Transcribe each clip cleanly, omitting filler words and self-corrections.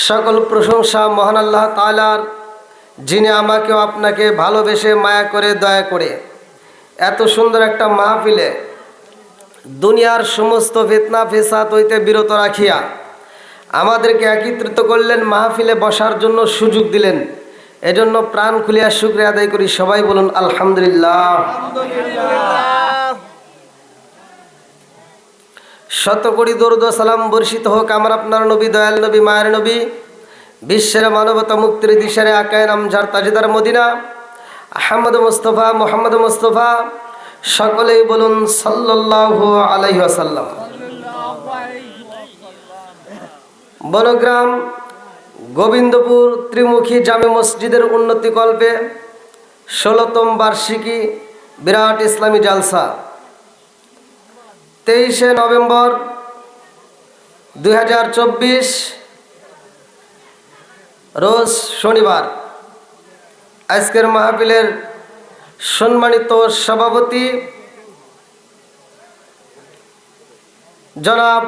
সকল প্রশংসা মহান আল্লাহ তাআলার, যিনি আমাকে আপনাকে ভালোবেসে মায়া করে দয়া করে এত সুন্দর একটা মাহফিলে দুনিয়ার সমস্ত ফিতনা ফেসাদ হইতে বিরত রাখিয়া আমাদেরকে একত্রিত করলেন, মাহফিলে বসার জন্য সুযোগ দিলেন। এজন্য প্রাণ খুলিয়া শুকরিয়া আদায় করি। সবাই বলুন আলহামদুলিল্লাহ। শত কোটি দরুদ ও সালাম বর্ষিত হোক আমার আপনার নবী, দয়াল নবী, মায়ের নবী, বিশ্বের মানবতা মুক্তির দিশারে আকায়ে নামঝার তাজদার মদিনা আহমদ মুস্তফা, মোহাম্মদ মুস্তফা, সকলেই বলুন সাল্লাল্লাহু আলাইহি ওয়াসাল্লাম। বনগ্রাম গোবিন্দপুর ত্রিমুখী জামে মসজিদের উন্নতি কল্পে 16তম বার্ষিকী বিরাট ইসলামী জালসা 23শে নভেম্বর 2024 রোজ শনিবার। আজকের মাহফিলের সম্মানিত সভাপতি জনাব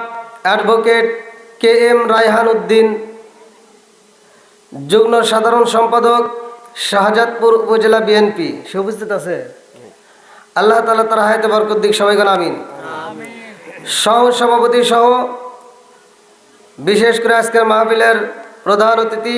অ্যাডভোকেট KM রায়হান উদ্দিন, যুগ্ম সাধারণ সম্পাদক শাহজাদপুর উপজেলা বিএনপি, সে উপস্থিত আছে। আল্লাহ তাআলা তার হায়াতে বরকত দিক, সবাই বলেন আমিন। সহ সভাপতি সহ বিশেষ করে আজকের মাহফিলের প্রধান অতিথি